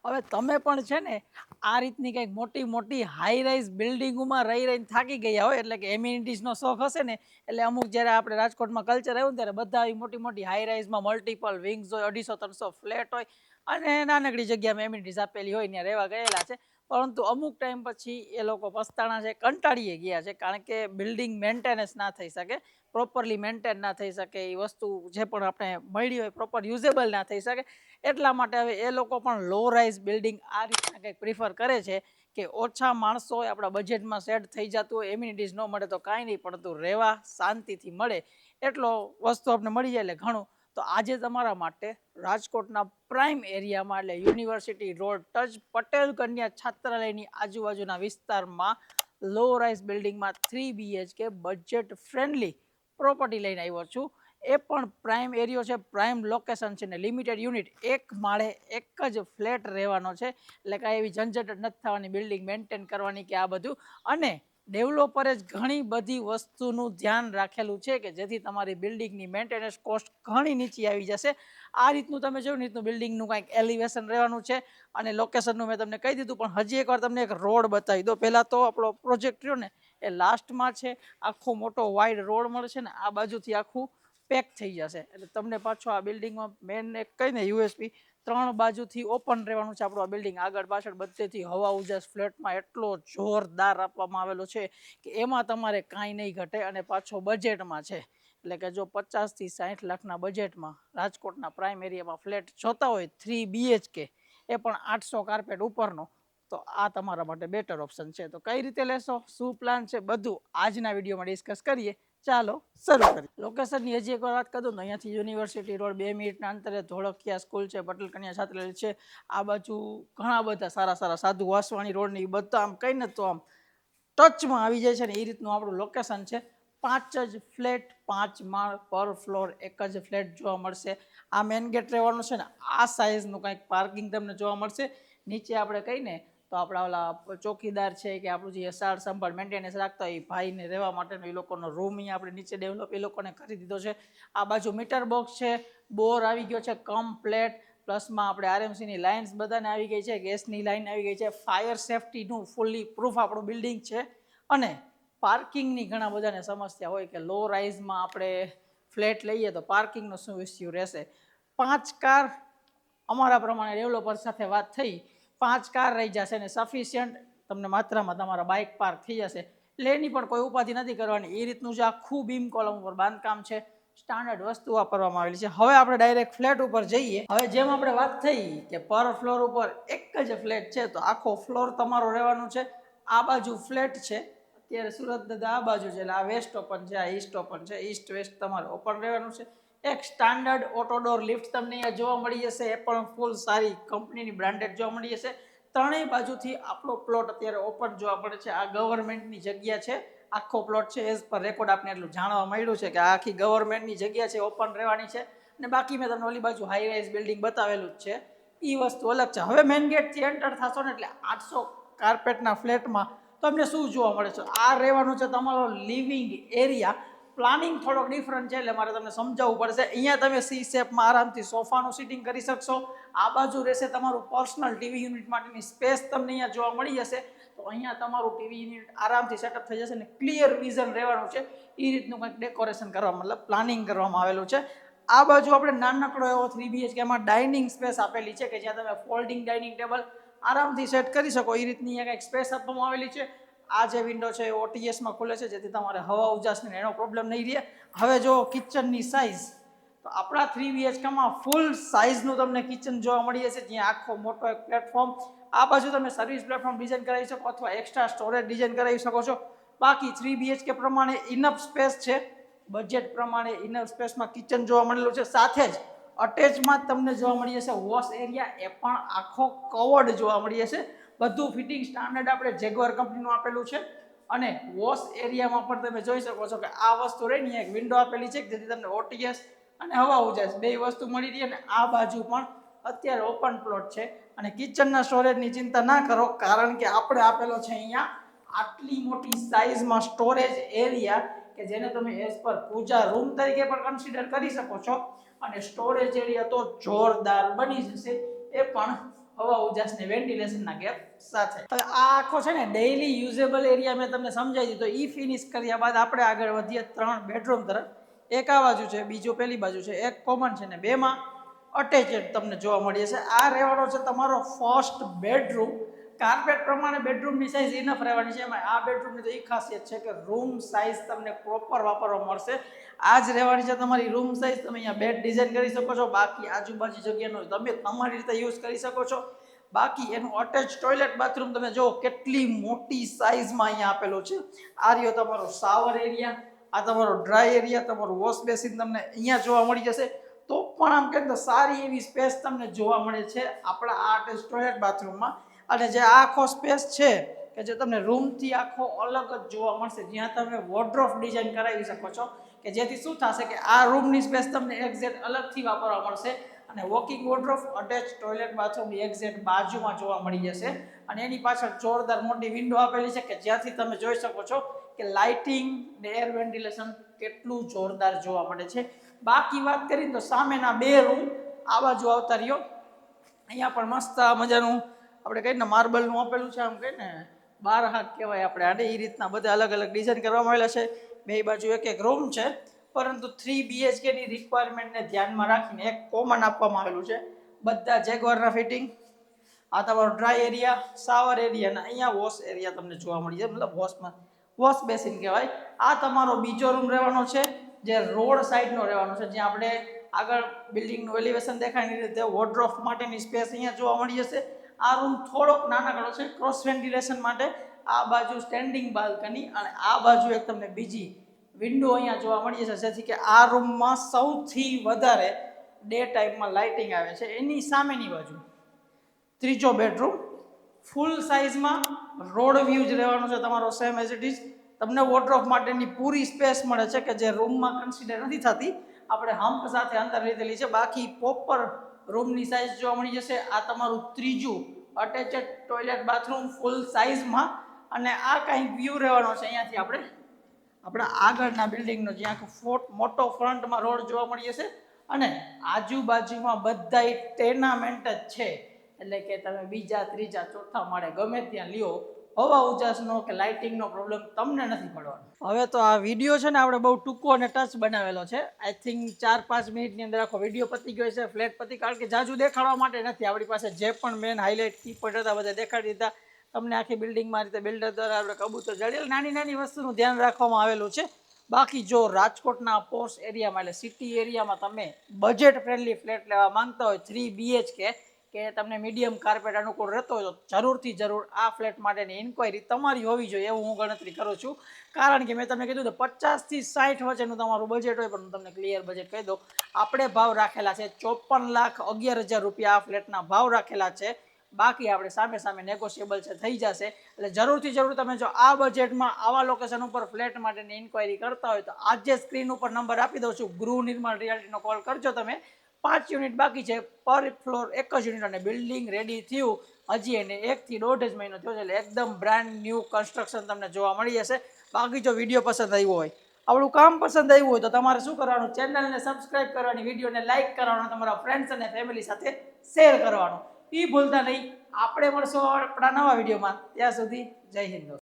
હવે તમે પણ છે ને આ રીતની કંઈક મોટી મોટી હાઈ રાઇઝ બિલ્ડિંગોમાં રહીને થાકી ગયા હોય, એટલે કે એમ્યુનિટીઝનો શોખ હશે ને, એટલે અમુક જ્યારે આપણે રાજકોટમાં કલ્ચર આવ્યું ને ત્યારે બધા આવી મોટી મોટી હાઈ રાઇઝમાં મલ્ટિપલ વિંગ્સ હોય, 250-300 ફ્લેટ હોય અને નાનકડી જગ્યામાં એમ્યુનિટીઝ આપેલી હોય ત્યાં રહેવા ગયેલા છે. પરંતુ અમુક ટાઈમ પછી એ લોકો પસ્તાણા છે, કંટાળીએ ગયા છે, કારણ કે બિલ્ડિંગ મેન્ટેનન્સ ના થઈ શકે, પ્રોપરલી મેન્ટેન ના થઈ શકે, એ વસ્તુ જે પણ આપણે મળી હોય પ્રોપર યુઝેબલ ના થઈ શકે. એટલા માટે હવે એ લોકો પણ લો રાઇઝ બિલ્ડિંગ આ રીતના કંઈક પ્રિફર કરે છે કે ઓછા માણસો હોય, આપણા બજેટમાં સેટ થઈ જતું હોય, એમ્યુનિટીઝ ન મળે તો કાંઈ નહીં, પણ તું રહેવા શાંતિથી મળે એટલો વસ્તુ આપણે મળી જાય એટલે ઘણું. તો આજે તમારા માટે રાજકોટના પ્રાઇમ એરિયામાં એટલે યુનિવર્સિટી રોડ ટચ પટેલ કન્યા છાત્રાલયની આજુબાજુના વિસ્તારમાં લો રાઇઝ બિલ્ડિંગમાં 3 BHK બજેટ ફ્રેન્ડલી પ્રોપર્ટી લઈને આવ્યો છું. એ પણ પ્રાઇમ એરિયો છે, પ્રાઇમ લોકેશન છે ને લિમિટેડ યુનિટ, એક માળે એક જ ફ્લેટ રહેવાનો છે, એટલે કાંઈ એવી ઝંઝટ નથી થવાની બિલ્ડિંગ મેન્ટેન કરવાની કે આ બધું. અને ડેવલપરે જ ઘણી બધી વસ્તુનું ધ્યાન રાખેલું છે કે જેથી તમારી બિલ્ડિંગની મેન્ટેનન્સ કોસ્ટ ઘણી નીચી આવી જશે. આ રીતનું તમે જોયું ને રીતનું બિલ્ડિંગનું કાંઈક એલિવેશન રહેવાનું છે અને લોકેશનનું મેં તમને કહી દીધું, પણ હજી એકવાર તમને એક રોડ બતાવી દો. પહેલાં તો આપણો પ્રોજેક્ટ રહ્યો ને એ લાસ્ટમાં છે, આખો મોટો વાઇડ રોડ મળશે ને આ બાજુથી આખું પેક થઈ જશે, એટલે તમને પાછો આ બિલ્ડિંગમાં મેન એક કહીને યુએસપી 3 બાજુથી ઓપન રહેવાનું છે આપણું આ બિલ્ડિંગ, આગળ પાછળ બધેથી હવા ઉજાસ ફ્લેટમાં એટલો જોરદાર આપવામાં આવેલો છે કે એમાં તમારે કાંઈ નહીં ઘટે અને પાછો બજેટમાં છે. એટલે કે જો 50 થી 60 લાખના બજેટમાં રાજકોટના પ્રાઇમ એરિયામાં ફ્લેટ જોતા હોય 3 BHK, એ પણ 800 કાર્પેટ ઉપરનો, તો આ તમારા માટે બેટર ઓપ્શન છે. તો કઈ રીતે લેશો, શું પ્લાન છે, બધું આજના વિડીયોમાં ડિસ્કસ કરીએ. ચાલો શરૂ કરીએ. લોકેશનની હજી એકવાર વાત કરું તો અહીંયાથી યુનિવર્સિટી રોડ 2 મિનિટના અંતરે ધોળકિયા સ્કૂલ છે, પટેલ કન્યા છાત્રાલય છે, આ બાજુ ઘણા બધા સારા સારા સાધુ વાસવાણી રોડની બધા આમ કહીને તો આમ ટચમાં આવી જાય છે ને એ રીતનું આપણું લોકેશન છે. 5 જ ફ્લેટ, 5 માળ પર ફ્લોર, એક જ ફ્લેટ જોવા મળશે. આ મેન ગેટ રહેવાનું છે ને આ સાઇઝનું કંઈક પાર્કિંગ તમને જોવા મળશે. નીચે આપણે કહીને તો આપણા ઓલા ચોકીદાર છે કે આપણું જે સાર સંભાળ મેન્ટેનન્સ રાખતા હોય એ ભાઈને રહેવા માટેનો એ લોકોનો રૂમ અહીંયા આપણે નીચે ડેવલપ એ લોકોને કરી દીધો છે. આ બાજુ મીટર બોક્સ છે, બોર આવી ગયો છે કમ્પ્લેટ, પ્લસમાં આપણે આરએમસીની લાઇન્સ બધાને આવી ગઈ છે, ગેસની લાઇન આવી ગઈ છે, ફાયર સેફ્ટીનું ફૂલી પ્રૂફ આપણું બિલ્ડિંગ છે. અને પાર્કિંગની ઘણા બધાને સમસ્યા હોય કે લો રાઇઝમાં આપણે ફ્લેટ લઈએ તો પાર્કિંગનો શું ઇસ્યુ રહેશે. 5 કાર અમારા પ્રમાણે ડેવલપર સાથે વાત થઈ, 5 કાર રહી જશે ને સફિશિયન્ટ તમને માત્રામાં તમારા બાઇક પાર્ક થઈ જશે, એટલે એની પણ કોઈ ઉપાધિ નથી કરવાની. એ રીતનું જે આખું બીમ કોલમ ઉપર બાંધકામ છે, સ્ટાન્ડર્ડ વસ્તુ વાપરવામાં આવેલી છે. હવે આપણે ડાયરેક્ટ ફ્લેટ ઉપર જઈએ. હવે જેમ આપણે વાત થઈ કે પર ફ્લોર ઉપર એક જ ફ્લેટ છે, તો આખો ફ્લોર તમારો રહેવાનું છે. આ બાજુ ફ્લેટ છે, અત્યારે સુરત દાદા આ બાજુ છે, એટલે આ વેસ્ટ ઓપન છે, આ ઈસ્ટ ઓપન છે, ઈસ્ટ વેસ્ટ તમારે ઓપન રહેવાનું છે. એક સ્ટાન્ડર્ડ ઓટોડોર લિફ્ટ તમને અહીંયા જોવા મળી જશે, એ પણ ફૂલ સારી કંપનીની બ્રાન્ડેડ જોવા મળી જશે. ત્રણેય બાજુથી આપણો પ્લોટ અત્યારે ઓપન જોવા મળે છે. આ ગવર્મેન્ટની જગ્યા છે, આખો પ્લોટ છે, એઝ પર રેકોર્ડ આપણે એટલું જાણવા મળ્યું છે કે આ આખી ગવર્મેન્ટની જગ્યા છે, ઓપન રહેવાની છે. અને બાકી મેં તમને ઓલી બાજુ હાઈ રાઇઝ બિલ્ડિંગ બતાવેલું જ છે, એ વસ્તુ અલગ છે. હવે મેઇન ગેટથી એન્ટર થશો ને એટલે 800 કાર્પેટના ફ્લેટમાં તમને શું જોવા મળે છે, આ રહેવાનું છે તમારો લિવિંગ એરિયા. પ્લાનિંગ થોડોક ડિફરન્ટ છે એટલે મારે તમને સમજાવવું પડશે. અહીંયા તમે સી શેપમાં આરામથી સોફાનું સિટિંગ કરી શકશો. આ બાજુ રહેશે તમારું પર્સનલ ટીવી યુનિટ માટેની સ્પેસ તમને અહીંયા જોવા મળી જશે. તો અહીંયા તમારું ટીવી યુનિટ આરામથી સેટઅપ થઈ જશે ને ક્લિયર વિઝન રહેવાનું છે. એ રીતનું કંઈક ડેકોરેશન કરવા મતલબ પ્લાનિંગ કરવામાં આવેલું છે. આ બાજુ આપણે નાનકડો એવો 3 BHKમાં ડાઇનિંગ સ્પેસ આપેલી છે કે જ્યાં તમે ફોલ્ડિંગ ડાઇનિંગ ટેબલ આરામથી સેટ કરી શકો. એ રીતની અહીંયા કંઈક સ્પેસ આપવામાં આવેલી છે. આ જે વિન્ડો છે એ ઓટીએસમાં ખુલે છે, જેથી તમારે હવા ઉજાસની એનો પ્રોબ્લેમ નહીં રહે. હવે જો કિચનની સાઇઝ, તો આપણા 3 BHKમાં ફૂલ સાઇઝનું તમને કિચન જોવા મળી જશે, જ્યાં આખો મોટો એક પ્લેટફોર્મ. આ બાજુ તમે સર્વિસ પ્લેટફોર્મ ડિઝાઇન કરાવી શકો અથવા એક્સ્ટ્રા સ્ટોરેજ ડિઝાઇન કરાવી શકો છો. બાકી 3 BHK પ્રમાણે ઇનફ સ્પેસ છે, બજેટ પ્રમાણે ઇનફ સ્પેસમાં કિચન જોવા મળેલું છે. સાથે જ અટેચમાં તમને જોવા મળી જશે વોશ એરિયા, એ પણ આખો કવર્ડ જોવા મળી જશે. બધું ફિટિંગ સ્ટાન્ડર્ડ આપણે જેગવાર કંપનીનું આપેલું છે. અને વોશ એરિયામાં પણ તમે જોઈ શકો છો કે આ વસ્તુ રહી ને એક વિન્ડો આપેલી છે જેથી તમને ઓટીએસ અને હવા ઉજાસ બે વસ્તુ મળી રહી. અને આ બાજુ પણ અત્યારે ઓપન પ્લોટ છે અને કિચનના સ્ટોરેજની ચિંતા ના કરો, કારણ કે આપણે આપેલો છે અહીંયા આટલી મોટી સાઇઝમાં સ્ટોરેજ એરિયા કે જેને તમે એઝ પર પૂજા રૂમ તરીકે પણ કન્સિડર કરી શકો છો. અને સ્ટોરેજ એરિયા તો જોરદાર બની જશે, એ પણ હવા ઉજાસ ને વેન્ટિલેશનના ગેપ સાથે. હવે આ આખો છે ને ડેઈલી યુઝેબલ એરિયા મેં તમને સમજાવી દીધો. ઈ ફિનિશ કર્યા બાદ આપણે આગળ વધીએ 3 બેડરૂમ તરફ. એક આ બાજુ છે, બીજો પેલી બાજુ છે, એક કોમન છે ને બેમાં અટેચડ તમને જોવા મળે છે. આ રહેવાનો છે તમારો ફર્સ્ટ બેડરૂમ. કાર્પેટ પ્રમાણે બેડરૂમની સાઇઝ ઇનફ રહેવાની છે. એમાં આ બેડરૂમની તો એ ખાસિયત છે કે રૂમ સાઇઝ તમને પ્રોપર વાપરવા મળશે. આ જ રહેવાની છે તમારી રૂમ સાઇઝ. તમે અહીંયા બેડ ડિઝાઇન કરી શકો છો, બાકી આજુબાજુ જગ્યાનો તમે તમારી રીતે યુઝ કરી શકો છો. બાકી એનું અટેચ ટોયલેટ બાથરૂમ તમે જો કેટલી મોટી સાઇઝમાં અહીંયા આપેલું છે. આ રહ્યો તમારો શાવર એરિયા, આ તમારો ડ્રાય એરિયા, તમારું વોશ બેસિન તમને અહીંયા જોવા મળી જશે. તો પણ આમ કહે તો સારી એવી સ્પેસ તમને જોવા મળે છે આપણા આ અટેચ ટોયલેટ બાથરૂમમાં. અને જે આખો સ્પેસ છે કે જે તમને રૂમથી આખો અલગ જ જોવા મળશે, જ્યાં તમે વોર્ડરોબ ડિઝાઇન કરાવી શકો છો કે જેથી શું થશે કે આ રૂમની સ્પેસ તમને એક્ઝેક્ટ અલગથી વાપરવા મળશે. અને વોકિંગ વોર્ડરોબ અટેચ ટોયલેટ બાથરૂમની એક્ઝેક્ટ બાજુમાં જોવા મળી જશે. અને એની પાછળ જોરદાર મોટી વિન્ડો આપેલી છે કે જ્યાંથી તમે જોઈ શકો છો કે લાઇટિંગ ને એર વેન્ટિલેશન કેટલું જોરદાર જોવા મળે છે. બાકી વાત કરીએ તો સામેના 2 રૂમ આ બાજુ આવતા રહ્યો. અહીંયા પણ મસ્ત મજાનું આપણે કહીએ ને માર્બલનું આપેલું છે. આમ કહીએ ને 12 હાથ કહેવાય આપણે આને. એ રીતના બધા અલગ અલગ ડિઝાઇન કરવામાં આવેલા છે. બે બાજુ એક રૂમ છે, પરંતુ 3 BHK ની રિક્વાયરમેન્ટને ધ્યાનમાં રાખીને એક કોમન આપવામાં આવેલું છે. બધા જેગવારના ફિટિંગ. આ તમારો ડ્રાય એરિયા, શાવર એરિયા અને અહીંયા વોશ એરિયા તમને જોવા મળી જાય, મતલબ વોશ બેસિન કહેવાય. આ તમારો બીજો રૂમ રહેવાનો છે જે રોડ સાઈડનો રહેવાનો છે, જ્યાં આપણે આગળ બિલ્ડિંગનું એલિવેશન દેખાય એની રીતે વોર્ડરોબ માટેની સ્પેસ અહીંયા જોવા મળી જશે. આ રૂમ થોડોક નાનકડો છે ક્રોસ વેન્ટિલેશન માટે. આ બાજુ સ્ટેન્ડિંગ બાલ્કની અને આ બાજુ એક તમને બીજી વિન્ડો અહીંયા જોવા મળી જશે, જેથી કે આ રૂમમાં સૌથી વધારે ડે ટાઈમમાં લાઇટિંગ આવે છે. એની સામેની બાજુ ત્રીજો બેડરૂમ ફૂલ સાઇઝમાં રોડ વ્યૂ જ રહેવાનો છે તમારો, સેમ એઝ ઇટ ઇઝ. તમને વોર્ડરોબ માટેની પૂરી સ્પેસ મળે છે કે જે રૂમમાં કન્સિડર નથી થતી, આપણે હમ્પ સાથે અંદર લીધેલી છે. બાકી પ્રોપર રૂમની સાઇઝ જોવા મળી જશે. આ તમારું ત્રીજું અટેચડ ટોયલેટ બાથરૂમ ફૂલ સાઇઝમાં. અને આ કંઈક વ્યૂ રહેવાનો છે અહીંયાથી આપણા આગળના બિલ્ડિંગનો, જ્યાં મોટો ફ્રન્ટમાં રોડ જોવા મળી જશે. અને આજુબાજુમાં બધાય ટેનામેન્ટ જ છે, એટલે કે તમે બીજા ત્રીજા ચોથા માળે ગમે ત્યાં લ્યો, હવા ઉજાસનો કે લાઇટિંગનો પ્રોબ્લેમ તમને નથી પડવાનો. હવે તો આ વિડીયો છે ને આપણે બહુ ટૂંકો અને ટચ બનાવેલો છે. આઈ થિંક 4-5 મિનિટની અંદર આખો વિડીયો પતી ગયો છે, ફ્લેટ પતી. કારણ કે જાજુ દેખાડવા માટે નથી, આપણી પાસે જે પણ મેન હાઇલાઇટ કી પોઈન્ટ હતા બધા દેખાડી દીધા તમને. આખી બિલ્ડિંગમાં રીતે બિલ્ડર દ્વારા આપણે કબૂતર જડેલ નાની નાની વસ્તુનું ધ્યાન રાખવામાં આવેલું છે. બાકી જો રાજકોટના પોશ એરિયામાં એટલે સિટી એરિયામાં તમે બજેટ ફ્રેન્ડલી ફ્લેટ લેવા માંગતા હોય 3 BHK કે તમને મીડિયમ કાર્પેટ અનુકૂળ રહેતો હોય તો જરૂરથી જરૂર આ ફ્લેટ માટેની ઇન્ક્વાયરી તમારી હોવી જોઈએ એવું હું ગણતરી કરું છું. કારણ કે મેં તમને કીધું તો 50 થી 60 વચ્ચેનું તમારું બજેટ હોય, પણ હું તમને ક્લિયર બજેટ કહી દઉં. આપણે ભાવ રાખેલા છે 54,11,000 રૂપિયા આ ફ્લેટના ભાવ રાખેલા છે. બાકી આપણે સામે સામે નેગોશિયેબલ છે, થઈ જશે. એટલે જરૂરથી જરૂર તમે જો આ બજેટમાં આવા લોકેશન ઉપર ફ્લેટ માટેની ઇન્ક્વાયરી કરતા હોય તો આજે સ્ક્રીન ઉપર નંબર આપી દઉં છું, ગૃહ નિર્માણ રિયાલિટીનો કોલ કરજો તમે. 5 યુનિટ બાકી છે, પર ફ્લોર 1 જ યુનિટ, અને બિલ્ડિંગ રેડી થયું હજી એને 1 થી 1.5 મહિનો થયો છે. એટલે એકદમ બ્રાન્ડ ન્યૂ કન્સ્ટ્રક્શન તમને જોવા મળી જશે. બાકી જો વિડીયો પસંદ આવ્યો હોય, આપણું કામ પસંદ આવ્યું હોય તો તમારે શું કરવાનું, ચેનલને સબસ્ક્રાઇબ કરવાની, વિડીયોને લાઇક કરવાનો, તમારા ફ્રેન્ડ્સ અને ફેમિલી સાથે શેર કરવાનું એ ભૂલતા નહીં. આપણે મળશું આપણા નવા વિડીયોમાં. ત્યાં સુધી જય હિન્દ.